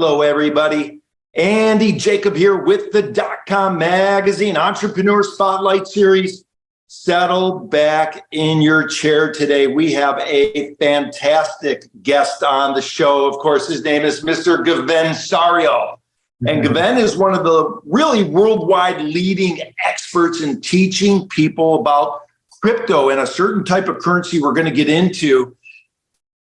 Hello, everybody. Andy Jacob here with the DotCom Magazine Entrepreneur Spotlight Series. Settle back in your chair today. We have a fantastic guest on the show. Of course, his name is Mr. Gven Sariol. And Gven is one of the really worldwide leading experts in teaching people about crypto and a certain type of currency we're going to get into.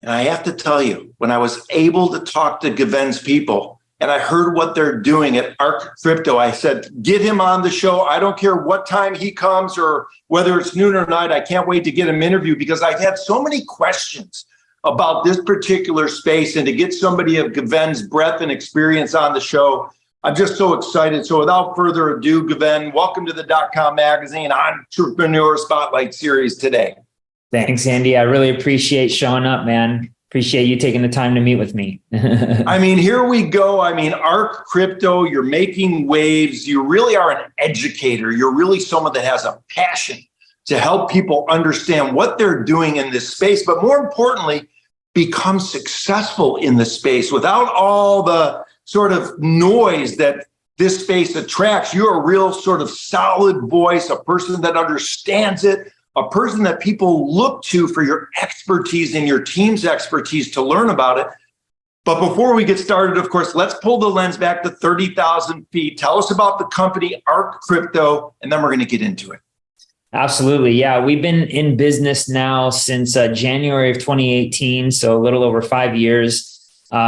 And I have to tell you, when I was able to talk to Gven's people and I heard what they're doing at ARCrypto, I said, get him on the show. I don't care what time he comes or whether it's noon or night. I can't wait to get him interviewed because I've had so many questions about this particular space, and to get somebody of Gven's breadth and experience on the show, I'm just so excited. So without further ado, Gven, welcome to the DotCom Magazine Entrepreneur Spotlight Series today. Thanks, Andy. I really appreciate showing up, man. Appreciate you taking the time to meet with me. I mean, here we go. I mean, ARCrypto, you're making waves. You really are an educator. You're really someone that has a passion to help people understand what they're doing in this space, but more importantly, become successful in the space without all the sort of noise that this space attracts. You're a real sort of solid voice, a person that understands it, a person that people look to for your expertise and your team's expertise to learn about it. But before we get started, of course, let's pull the lens back to 30,000 feet. Tell us about the company ARCrypto, and then we're going to get into it. Absolutely. Yeah, we've been in business now since January of 2018, so a little over 5 years.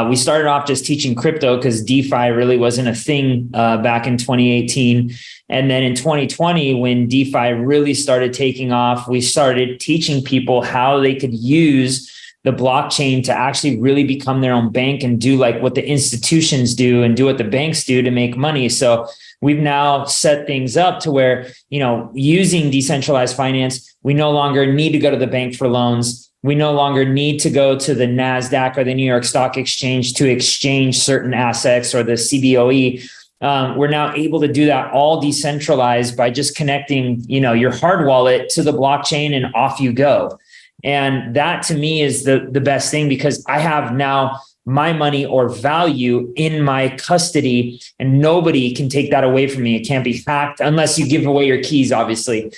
We started off just teaching crypto because DeFi really wasn't a thing back in 2018. And then in 2020, when DeFi really started taking off, we started teaching people how they could use the blockchain to actually really become their own bank and do like what the institutions do and do what the banks do to make money. So we've now set things up to where, using decentralized finance, we no longer need to go to the bank for loans. We no longer need to go to the NASDAQ or the New York Stock Exchange to exchange certain assets or the CBOE. We're now able to do that all decentralized by just connecting, your hard wallet to the blockchain, and off you go. And that to me is the best thing, because I have now my money or value in my custody, and nobody can take that away from me. It can't be hacked unless you give away your keys, obviously.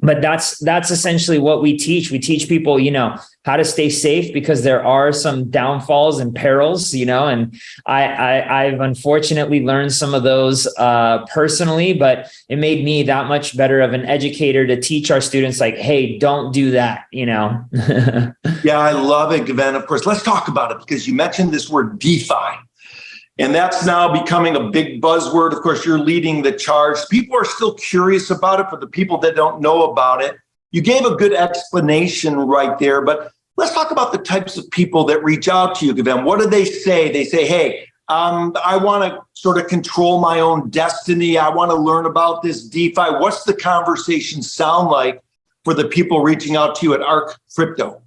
But that's essentially what we teach. We teach people, how to stay safe, because there are some downfalls and perils, and I've unfortunately learned some of those personally, but it made me that much better of an educator to teach our students like, hey, don't do that, Yeah, I love it, Gven. Of course, let's talk about it, because you mentioned this word DeFi. And that's now becoming a big buzzword. Of course, you're leading the charge. People are still curious about it. For the people that don't know about it, you gave a good explanation right there. But let's talk about the types of people that reach out to you, Gven. What do they say? They say, hey, I want to sort of control my own destiny. I want to learn about this DeFi. What's the conversation sound like for the people reaching out to you at ARCrypto?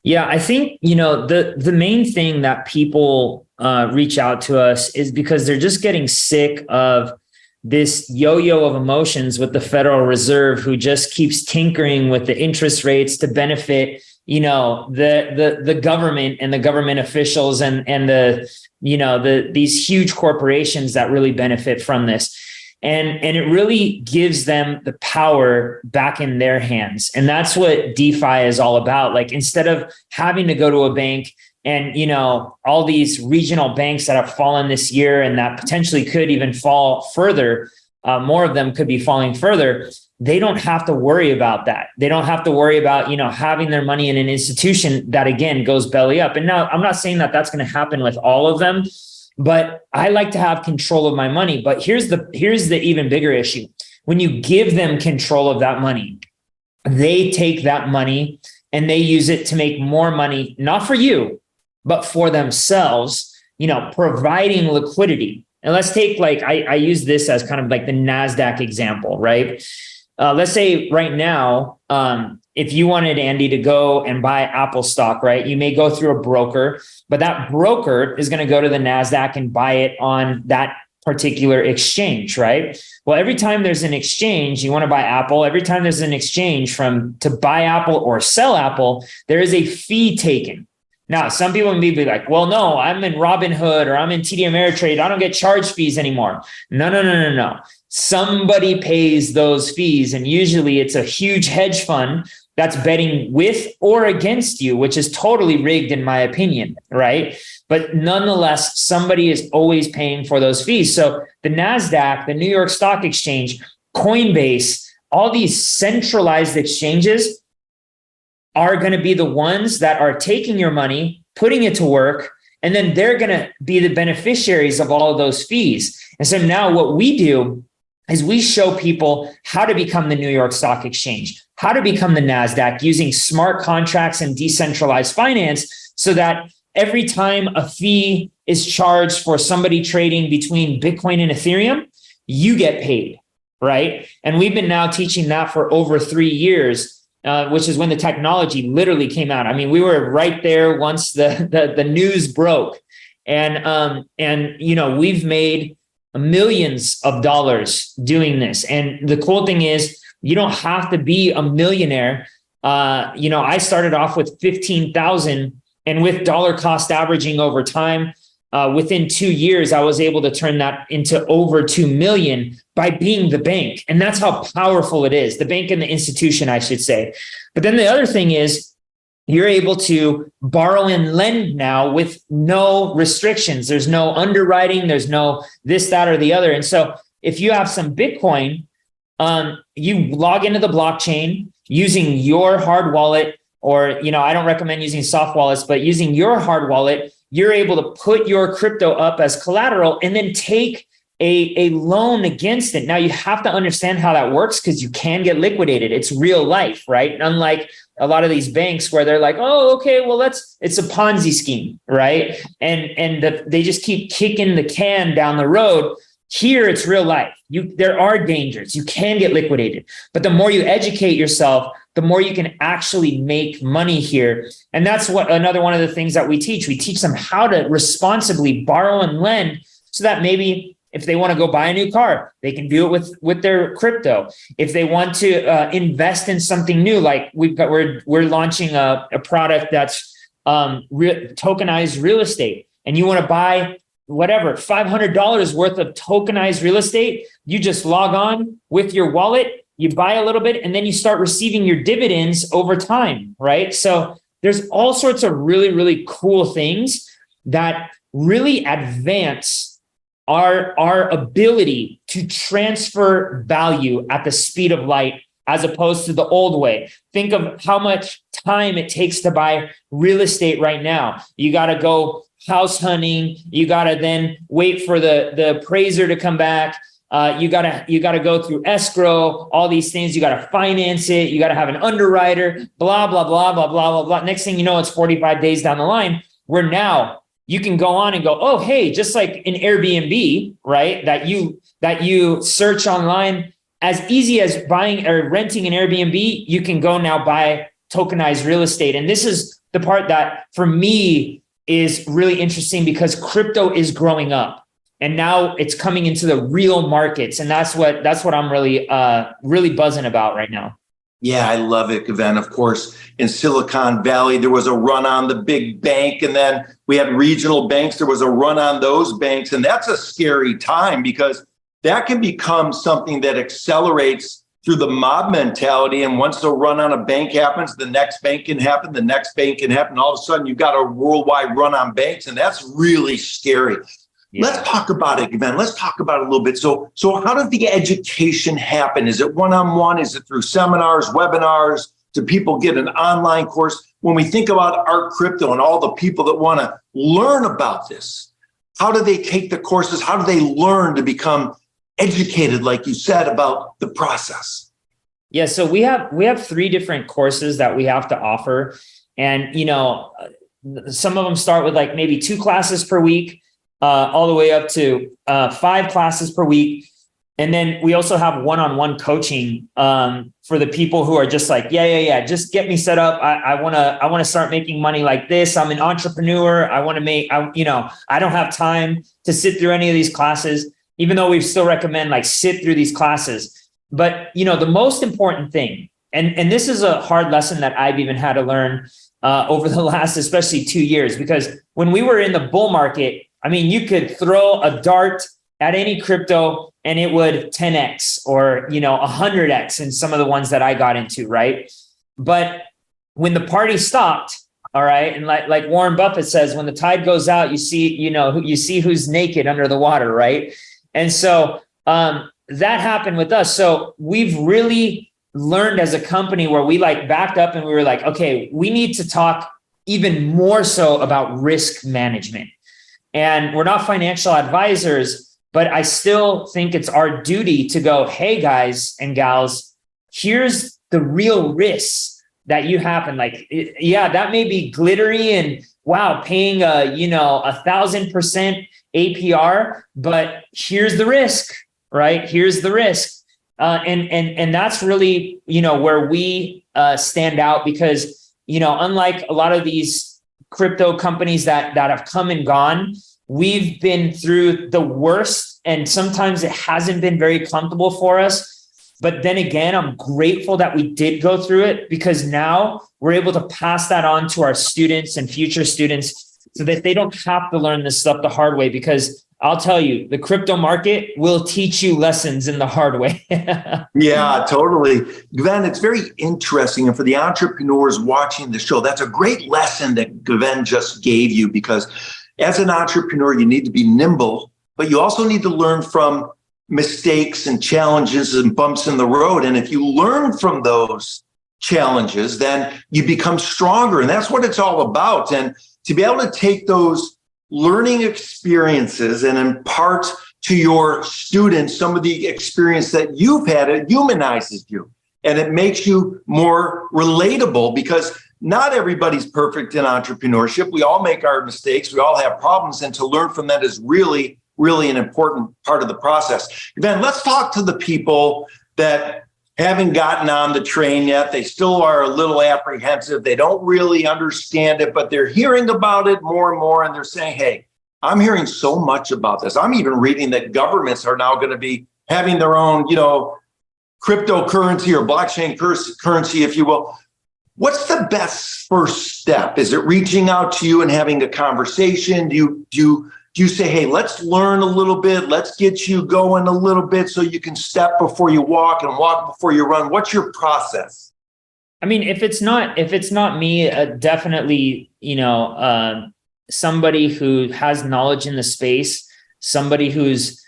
Yeah, I think, the main thing that people reach out to us is because they're just getting sick of this yo-yo of emotions with the Federal Reserve, who just keeps tinkering with the interest rates to benefit, the government and the government officials and these huge corporations that really benefit from this. And it really gives them the power back in their hands. And that's what DeFi is all about. Like, instead of having to go to a bank and, all these regional banks that have fallen this year and that potentially could even fall further, more of them could be falling further. They don't have to worry about that. They don't have to worry about, having their money in an institution that, again, goes belly up. And now I'm not saying that that's going to happen with all of them, but I like to have control of my money. But here's the even bigger issue. When you give them control of that money, they take that money and they use it to make more money, not for you, but for themselves, providing liquidity. And let's take, like, I use this as kind of like the NASDAQ example, right? Let's say right now, if you wanted, Andy, to go and buy Apple stock, right? You may go through a broker, but that broker is going to go to the NASDAQ and buy it on that particular exchange, right? Well, every time there's an exchange, you want to buy Apple. Every time there's an exchange to buy Apple or sell Apple, there is a fee taken. Now, some people may be like, well, no, I'm in Robinhood or I'm in TD Ameritrade. I don't get charge fees anymore. No. Somebody pays those fees. And usually it's a huge hedge fund that's betting with or against you, which is totally rigged in my opinion, right? But nonetheless, somebody is always paying for those fees. So the NASDAQ, the New York Stock Exchange, Coinbase, all these centralized exchanges are going to be the ones that are taking your money, putting it to work, and then they're going to be the beneficiaries of all of those fees. And so now what we do is we show people how to become the New York Stock Exchange, how to become the NASDAQ using smart contracts and decentralized finance so that every time a fee is charged for somebody trading between Bitcoin and Ethereum, you get paid, right? And we've been now teaching that for over 3 years. Which is when the technology literally came out. I mean, we were right there once the news broke, and we've made millions of dollars doing this. And the cool thing is, you don't have to be a millionaire. I started off with 15,000, and with dollar cost averaging over time, within 2 years, I was able to turn that into over 2 million by being the bank. And that's how powerful it is. The bank and the institution, I should say. But then the other thing is you're able to borrow and lend now with no restrictions. There's no underwriting. There's no this, that, or the other. And so if you have some Bitcoin, you log into the blockchain using your hard wallet, or, I don't recommend using soft wallets, but using your hard wallet, you're able to put your crypto up as collateral and then take a loan against it. Now you have to understand how that works because you can get liquidated. It's real life, right? Unlike a lot of these banks where they're like, oh, okay, well, it's a Ponzi scheme, right? And they just keep kicking the can down the road. Here, it's real life. There are dangers. You can get liquidated. But the more you educate yourself, the more you can actually make money here. And that's another one of the things that we teach. We teach them how to responsibly borrow and lend so that maybe if they want to go buy a new car, they can do it with their crypto. If they want to invest in something new, like we're launching a product that's tokenized real estate, and you want to buy whatever, $500 worth of tokenized real estate, you just log on with your wallet, you buy a little bit, and then you start receiving your dividends over time, right? So there's all sorts of really, really cool things that really advance our ability to transfer value at the speed of light as opposed to the old way. Think of how much time it takes to buy real estate right now. You got to go house hunting. You got to then wait for the appraiser to come back. You gotta go through escrow, all these things. You gotta finance it. You gotta have an underwriter, blah, blah, blah, blah, blah, blah, blah. Next thing you know, it's 45 days down the line, where now you can go on and go, oh, hey, just like in Airbnb, right? That you search online, as easy as buying or renting an Airbnb, you can go now buy tokenized real estate. And this is the part that for me is really interesting, because crypto is growing up. And now it's coming into the real markets. And that's what I'm really buzzing about right now. Yeah, I love it, Gven. Of course, in Silicon Valley, there was a run on the big bank, and then we had regional banks. There was a run on those banks. And that's a scary time, because that can become something that accelerates through the mob mentality. And once the run on a bank happens, the next bank can happen, the next bank can happen. All of a sudden, you've got a worldwide run on banks, and that's really scary. Yeah. Let's talk about it, Gven. Let's talk about it a little bit. So how does the education happen? Is it one-on-one? Is it through seminars, webinars? Do people get an online course? When we think about ARCrypto and all the people that want to learn about this, how do they take the courses? How do they learn to become educated, like you said, about the process? Yeah, so we have 3 different courses that we have to offer. And, some of them start with like maybe 2 classes per week. All the way up to 5 classes per week. And then we also have one-on-one coaching for the people who are just like, yeah, just get me set up. I want to start making money like this. I'm an entrepreneur. I don't have time to sit through any of these classes, even though we still recommend like sit through these classes. But, the most important thing, and this is a hard lesson that I've even had to learn, over the last, especially 2 years, because when we were in the bull market, I mean, you could throw a dart at any crypto and it would 10x or, 100x in some of the ones that I got into, right? But when the party stopped, all right, and like Warren Buffett says, when the tide goes out, you see who's naked under the water, right? And so that happened with us. So we've really learned as a company where we backed up and we were like, okay, we need to talk even more so about risk management. And we're not financial advisors, but I still think it's our duty to go, hey, guys and gals, here's the real risks that you happen. That may be glittery and wow, paying 1,000% APR, but here's the risk, right? Here's the risk. And that's really, where we stand out because, unlike a lot of these crypto companies that have come and gone, we've been through the worst, and sometimes it hasn't been very comfortable for us. But then again, I'm grateful that we did go through it because now we're able to pass that on to our students and future students so that they don't have to learn this stuff the hard way. Because I'll tell you, the crypto market will teach you lessons in the hard way. Yeah, totally. Gven, it's very interesting. And for the entrepreneurs watching the show, that's a great lesson that Gven just gave you, because as an entrepreneur, you need to be nimble, but you also need to learn from mistakes and challenges and bumps in the road. And if you learn from those challenges, then you become stronger. And that's what it's all about. And to be able to take those learning experiences and impart to your students some of the experience that you've had, it humanizes you and it makes you more relatable, because not everybody's perfect in entrepreneurship. We all make our mistakes. We all have problems. And to learn from that is really an important part of the process. Then let's talk to the people that haven't gotten on the train yet. They still are a little apprehensive. They don't really understand it, but they're hearing about it more and more. And they're saying, hey, I'm hearing so much about this. I'm even reading that governments are now going to be having their own, cryptocurrency or blockchain currency, if you will. What's the best first step? Is it reaching out to you and having a conversation? Do you say, hey, let's learn a little bit, let's get you going a little bit so you can step before you walk and walk before you run? What's your process? I mean, if it's not me, definitely, somebody who has knowledge in the space, somebody who's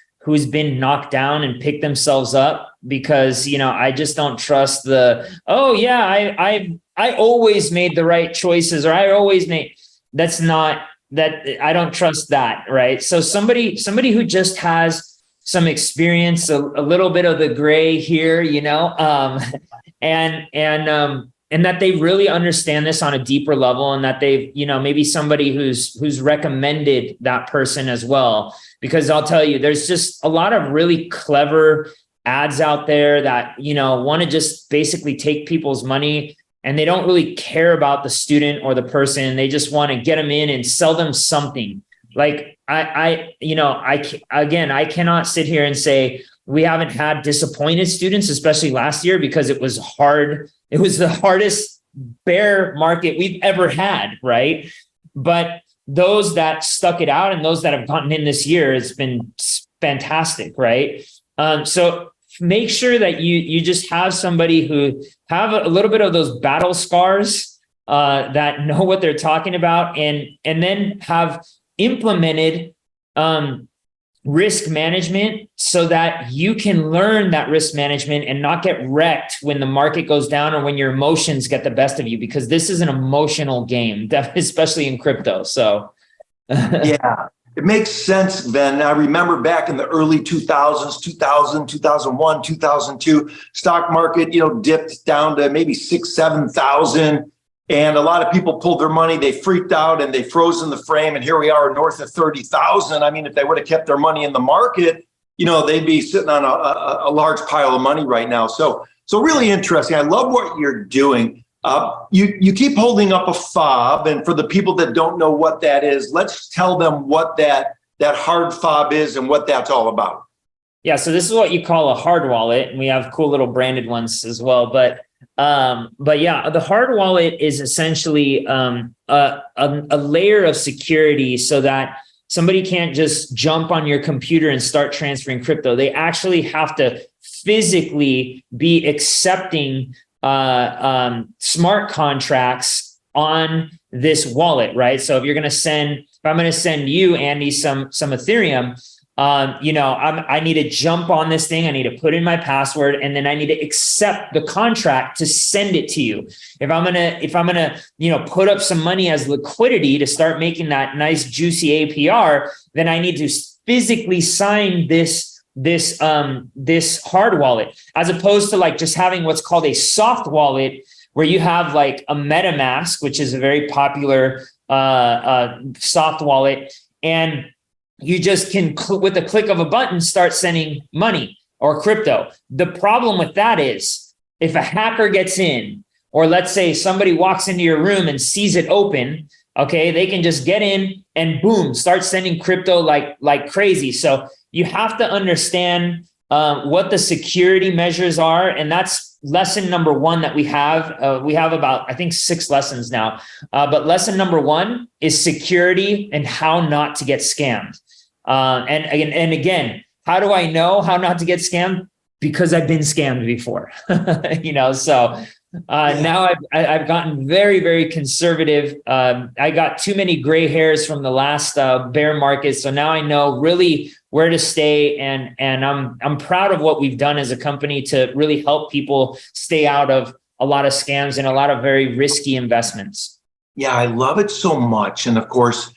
been knocked down and picked themselves up, because, I just don't trust I always made the right choices, or I don't trust that. Right. So somebody who just has some experience, a little bit of the gray here, and that they really understand this on a deeper level, and that they've, maybe somebody who's recommended that person as well. Because I'll tell you, there's just a lot of really clever ads out there that, want to just basically take people's money, and they don't really care about the student or the person. They just want to get them in and sell them something. Like I cannot sit here and say we haven't had disappointed students, especially last year, because it was hard. It was the hardest bear market we've ever had, right? But those that stuck it out and those that have gotten in this year, it's been fantastic, right? So make sure that you just have somebody who have a little bit of those battle scars, that know what they're talking about, and then have implemented risk management so that you can learn that risk management and not get wrecked when the market goes down or when your emotions get the best of you, because this is an emotional game, especially in crypto. So yeah, it makes sense, Gven. I remember back in the early 2000s, 2001, 2002, stock market, dipped down to maybe 6,000, 7,000. And a lot of people pulled their money. They freaked out and they froze in the frame. And here we are north of 30,000. I mean, if they would have kept their money in the market, they'd be sitting on a large pile of money right now. So really interesting. I love what you're doing. You keep holding up a fob. And for the people that don't know what that is, let's tell them what that hard fob is and what that's all about. Yeah. So this is what you call a hard wallet. And we have cool little branded ones as well. But But yeah, the hard wallet is essentially a layer of security so that somebody can't just jump on your computer and start transferring crypto. They actually have to physically be accepting smart contracts on this wallet, right? So if you're going to send, if I'm going to send you, Andy, some Ethereum, I need to jump on this thing. I need to put in my password, and then I need to accept the contract to send it to you. If I'm gonna, put up some money as liquidity to start making that nice juicy APR, then I need to physically sign this hard wallet, as opposed to like just having what's called a soft wallet, where you have like a MetaMask, which is a very popular soft wallet, and you just can, with the click of a button, start sending money or crypto. The problem with that is if a hacker gets in, or let's say somebody walks into your room and sees it open, okay, they can just get in and boom, start sending crypto like crazy. So you have to understand what the security measures are. And that's lesson number one that we have. We have about, I think, 6 lessons now. But lesson number 1 is security and how not to get scammed. And again, how do I know how not to get scammed? Because I've been scammed before, so now I've gotten very, very conservative. I got too many gray hairs from the last bear market. So now I know really where to stay. And I'm proud of what we've done as a company to really help people stay out of a lot of scams and a lot of very risky investments. Yeah, I love it so much. And of course,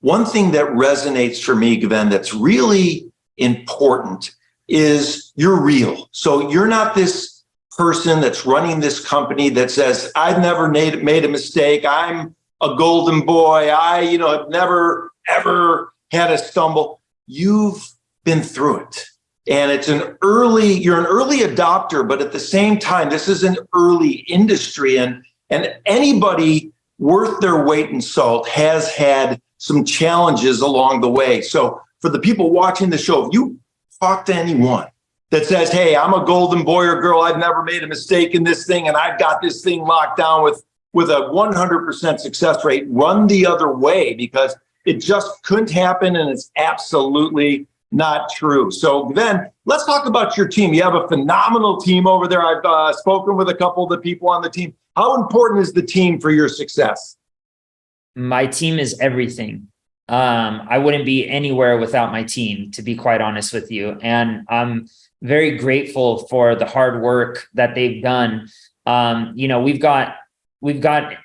one thing that resonates for me, Gven, that's really important is you're real. So you're not this person that's running this company that says, I've never made a mistake. I'm a golden boy. Have never, ever had a stumble. You've been through it. And you're an early adopter, but at the same time, this is an early industry, and anybody worth their weight in salt has had some challenges along the way. So for the people watching the show, if you talk to anyone that says, hey, I'm a golden boy or girl, I've never made a mistake in this thing, and I've got this thing locked down with a 100% success rate, run the other way, because it just couldn't happen, and it's absolutely not true. So then let's talk about your team. You have a phenomenal team over there. I've spoken with a couple of the people on the team. How important is the team for your success? My team is everything. I wouldn't be anywhere without my team, to be quite honest with you. And I'm very grateful for the hard work that they've done. We've got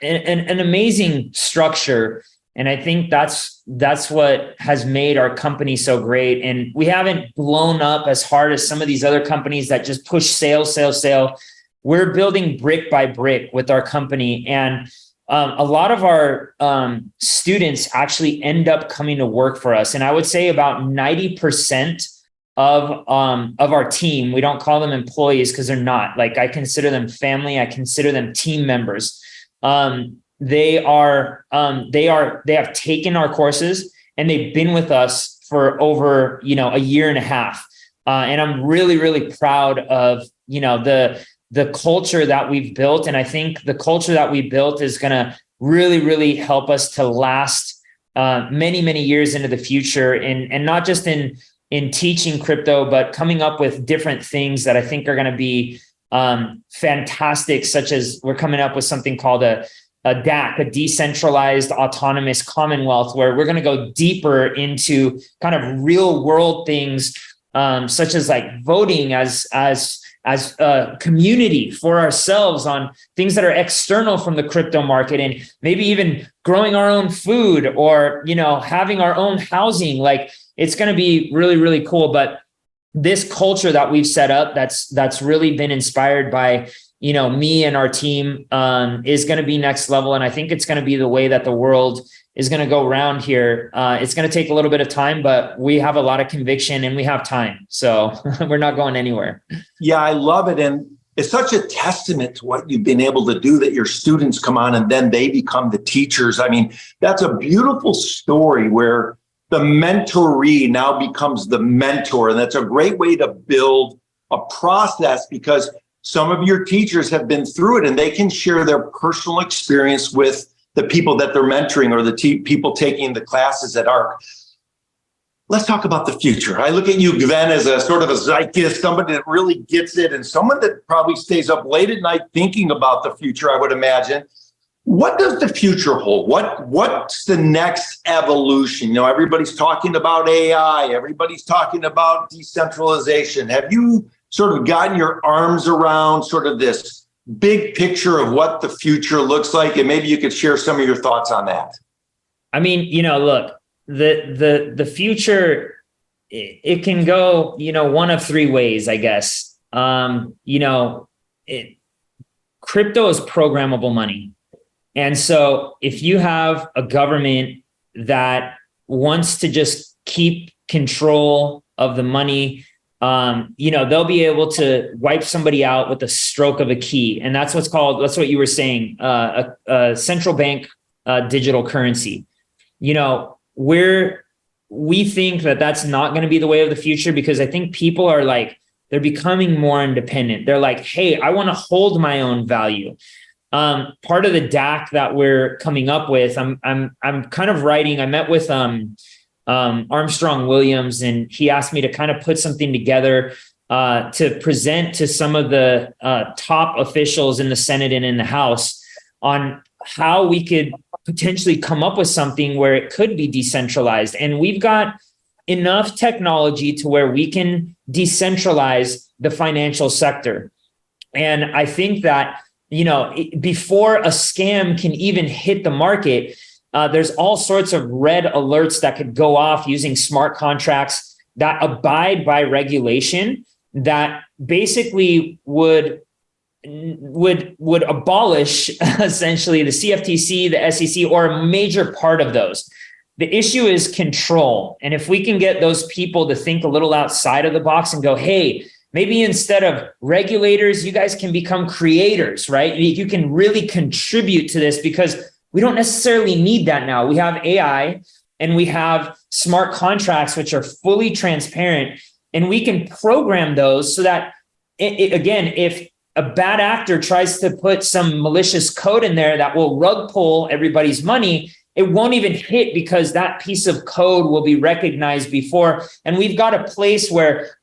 an amazing structure. And I think that's what has made our company so great. And we haven't blown up as hard as some of these other companies that just push sale. We're building brick by brick with our company. And a lot of our students actually end up coming to work for us. And I would say about 90% of our team, we don't call them employees because they're not. Like, I consider them family. I consider them team members. They have taken our courses, and they've been with us for over, a year and a half. And I'm really, really proud of, the culture that we've built. And I think the culture that we built is going to really, really help us to last many, many years into the future. And not just in teaching crypto, but coming up with different things that I think are going to be fantastic, such as we're coming up with something called a DAC, a decentralized autonomous commonwealth, where we're going to go deeper into kind of real world things, such as like voting as a community for ourselves on things that are external from the crypto market, and maybe even growing our own food, or, having our own housing. Like, it's going to be really, really cool. But this culture that we've set up, that's really been inspired by, me and our team, is going to be next level. And I think it's going to be the way that the world is going to go around here. It's going to take a little bit of time, but we have a lot of conviction and we have time. So we're not going anywhere. Yeah, I love it. And it's such a testament to what you've been able to do, that your students come on and then they become the teachers. I mean, that's a beautiful story where the mentoree now becomes the mentor. And that's a great way to build a process, because some of your teachers have been through it and they can share their personal experience with the people that they're mentoring or the people taking the classes at ARC. Let's talk about the future. I look at you, Gven, as a sort of a zeitgeist, somebody that really gets it and someone that probably stays up late at night thinking about the future, I would imagine. What does the future hold? What's the next evolution? Everybody's talking about AI. Everybody's talking about decentralization. Have you sort of gotten your arms around sort of this big picture of what the future looks like? And maybe you could share some of your thoughts on that. I mean, look, the future, it can go, one of three ways, I guess. Crypto is programmable money. And so if you have a government that wants to just keep control of the money, they'll be able to wipe somebody out with a stroke of a key. And that's that's what you were saying, a central bank digital currency. We think that that's not going to be the way of the future, because I think people are they're becoming more independent. They're like, hey, I want to hold my own value. Part of the DAC that we're coming up with, I'm kind of writing. I met with Armstrong Williams, and he asked me to kind of put something together to present to some of the top officials in the Senate and in the House on how we could potentially come up with something where it could be decentralized. And we've got enough technology to where we can decentralize the financial sector. And I think that before a scam can even hit the market, there's all sorts of red alerts that could go off using smart contracts that abide by regulation that basically would abolish essentially the CFTC, the SEC, or a major part of those. The issue is control. And if we can get those people to think a little outside of the box and go, hey, maybe instead of regulators, you guys can become creators, right? You can really contribute to this, because we don't necessarily need that now. We have AI and we have smart contracts, which are fully transparent, and we can program those so that, again, if a bad actor tries to put some malicious code in there that will rug pull everybody's money, it won't even hit, because that piece of code will be recognized before. And we've got a place where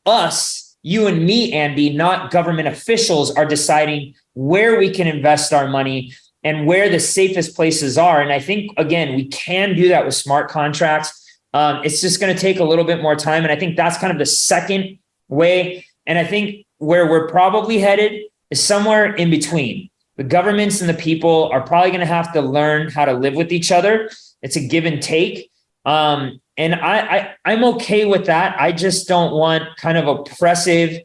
you and me, Andy, not government officials, are deciding where we can invest our money and where the safest places are. And I think, again, we can do that with smart contracts. It's just going to take a little bit more time. And I think that's kind of the second way. And I think where we're probably headed is somewhere in between. The governments and the people are probably going to have to learn how to live with each other. It's a give and take. And I'm okay with that. I just don't want kind of oppressive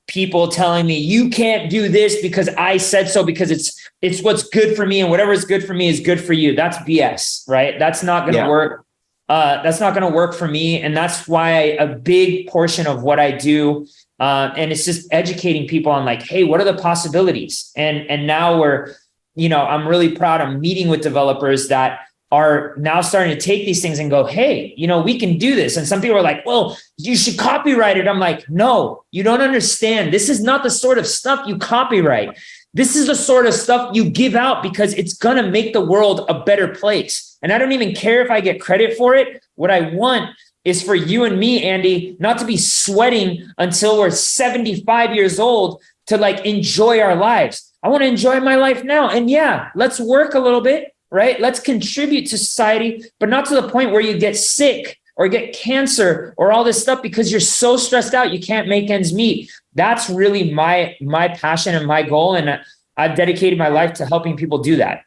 people telling me you can't do this because I said so, because it's what's good for me, and whatever is good for me is good for you. That's BS, right? That's not going to work. That's not going to work for me. And that's why a big portion of what I do, and it's just educating people on hey, what are the possibilities? And now I'm really proud. I'm meeting with developers that are now starting to take these things and go, hey, we can do this. And some people are like, well, you should copyright it. I'm like, no, you don't understand. This is not the sort of stuff you copyright. This is the sort of stuff you give out, because it's going to make the world a better place. And I don't even care if I get credit for it. What I want is for you and me, Andy, not to be sweating until we're 75 years old to enjoy our lives. I want to enjoy my life now. And yeah, let's work a little bit, right? Let's contribute to society, but not to the point where you get sick or get cancer or all this stuff because you're so stressed out you can't make ends meet. That's really my passion and my goal. And I've dedicated my life to helping people do that.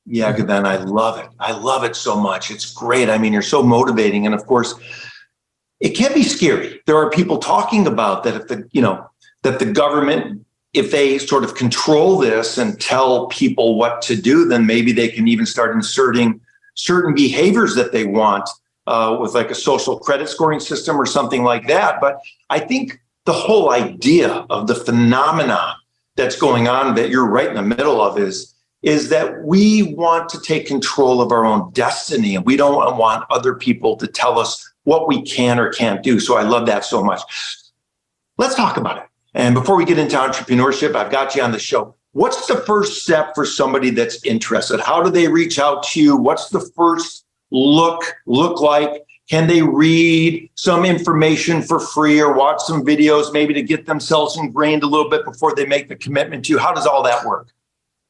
Yeah, Gven, I love it. I love it so much. It's great. I mean, you're so motivating. And of course, it can be scary. There are people talking about that that the government, if they sort of control this and tell people what to do, then maybe they can even start inserting certain behaviors that they want with a social credit scoring system or something like that. But I think the whole idea of the phenomenon that's going on that you're right in the middle of is that we want to take control of our own destiny, and we don't want other people to tell us what we can or can't do. So I love that so much. Let's talk about it. And before we get into entrepreneurship, I've got you on the show. What's the first step for somebody that's interested? How do they reach out to you? What's the first look like? Can they read some information for free or watch some videos maybe to get themselves ingrained a little bit before they make the commitment to you? How does all that work?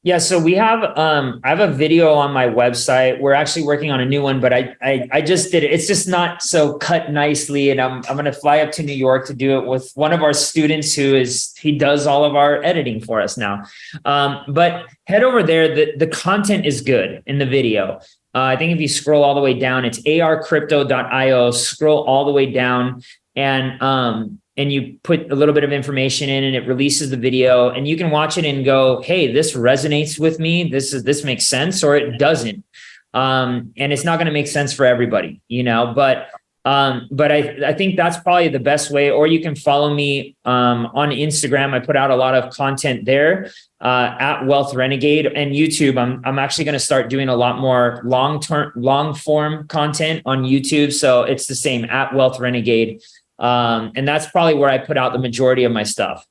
Yeah, so we have I have a video on my website. We're actually working on a new one, but I just did it. It's just not so cut nicely, and I'm going to fly up to New York to do it with one of our students he does all of our editing for us now. But head over there. The content is good in the video. I think if you scroll all the way down, it's ARCrypto.io. Scroll all the way down, and you put a little bit of information in, and it releases the video, and you can watch it and go, hey, this resonates with me. This makes sense, or it doesn't. And it's not going to make sense for everybody, but I think that's probably the best way. Or you can follow me on Instagram. I put out a lot of content there at Wealth Renegade, and YouTube. I'm actually going to start doing a lot more long form content on YouTube. So it's the same at Wealth Renegade. And that's probably where I put out the majority of my stuff.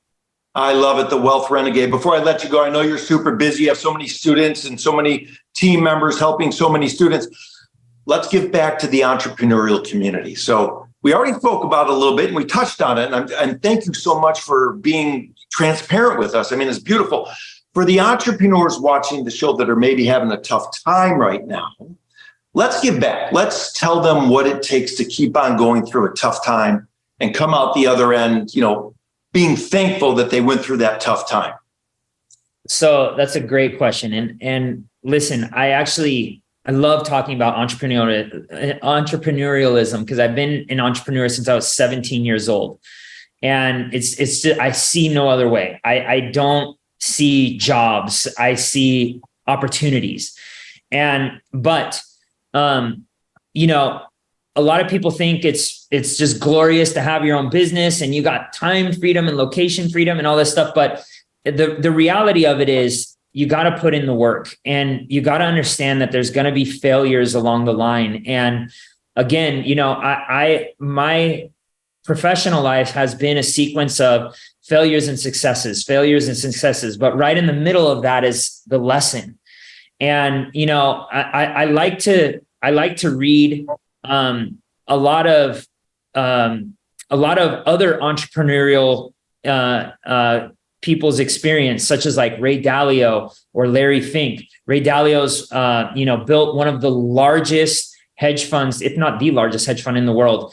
I love it, the Wealth Renegade. Before I let you go, I know you're super busy. You have so many students and so many team members helping so many students. Let's give back to the entrepreneurial community. So we already spoke about it a little bit and we touched on it. And thank you so much for being transparent with us. I mean, it's beautiful. For the entrepreneurs watching the show that are maybe having a tough time right now, let's give back. Let's tell them what it takes to keep on going through a tough time and come out the other end, being thankful that they went through that tough time. So that's a great question. And listen, I love talking about entrepreneurialism because I've been an entrepreneur since I was 17 years old. And it's just, I see no other way. I don't see jobs. I see opportunities. But a lot of people think it's just glorious to have your own business and you got time freedom and location freedom and all this stuff. But the reality of it is you got to put in the work, and you got to understand that there's going to be failures along the line. And again, my professional life has been a sequence of failures and successes. But right in the middle of that is the lesson. And, I like to read a lot of other entrepreneurial people's experience, such as like Ray Dalio or Larry Fink. Ray Dalio's built one of the largest hedge funds, if not the largest hedge fund in the world.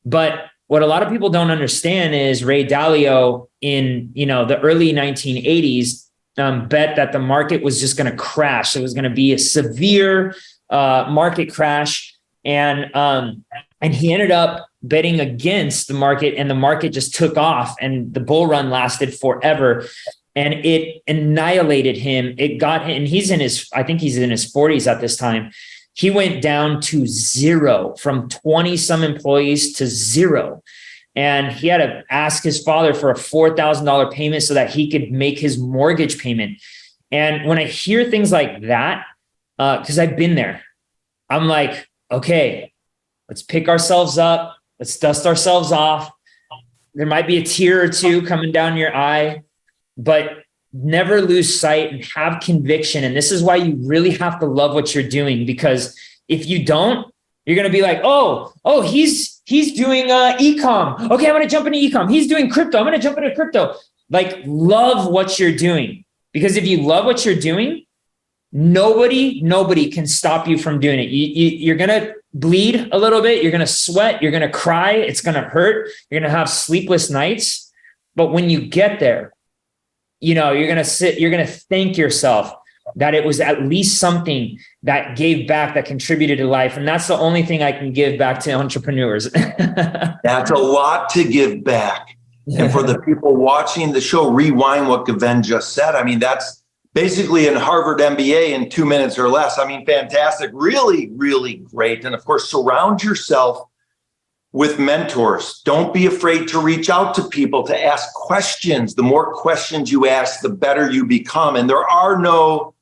But what a lot of people don't understand is Ray Dalio in the early 1980s bet that the market was just going to crash. It was going to be a severe market crash. And he ended up betting against the market, and the market just took off, and the bull run lasted forever, and it annihilated him. It got him, and I think he's in his 40s at this time. He went down to zero, from 20 some employees to zero. And he had to ask his father for a $4,000 payment so that he could make his mortgage payment. And when I hear things like that, because I've been there, I'm like, okay, let's pick ourselves up. Let's dust ourselves off. There might be a tear or two coming down your eye, but never lose sight and have conviction. And this is why you really have to love what you're doing, because if you don't, you're going to be like, oh, he's doing e-com. Okay, I'm going to jump into e-com. He's doing crypto. I'm going to jump into crypto. Like, love what you're doing, because if you love what you're doing, nobody can stop you from doing it. You're going to bleed a little bit. You're going to sweat. You're going to cry. It's going to hurt. You're going to have sleepless nights. But when you get there, you're going to thank yourself that it was at least something that gave back, that contributed to life. And that's the only thing I can give back to entrepreneurs. That's a lot to give back. And for the people watching the show, rewind what Gven just said. I mean, that's basically in Harvard MBA in 2 minutes or less. I mean, fantastic. Really, really great. And of course, surround yourself with mentors. Don't be afraid to reach out to people, to ask questions. The more questions you ask, the better you become. And there are no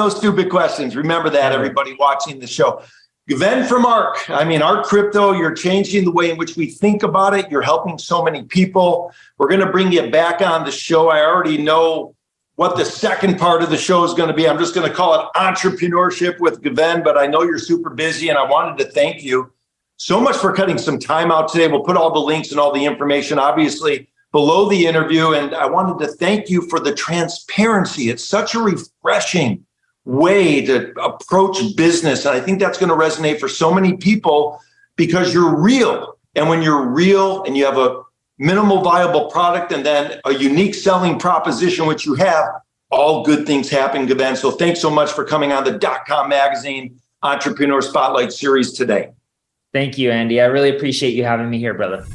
stupid questions. Remember that, everybody watching the show. Gven from ARC. I mean, ARCrypto, you're changing the way in which we think about it. You're helping so many people. We're going to bring you back on the show. I already know what the second part of the show is going to be. I'm just going to call it entrepreneurship with Gven, but I know you're super busy, and I wanted to thank you so much for cutting some time out today. We'll put all the links and all the information, obviously, below the interview. And I wanted to thank you for the transparency. It's such a refreshing way to approach business. And I think that's going to resonate for so many people because you're real. And when you're real and you have a minimal viable product and then a unique selling proposition, which you have, all good things happen, Gven. So thanks so much for coming on the .com Magazine Entrepreneur Spotlight Series today. Thank you, Andy. I really appreciate you having me here, brother.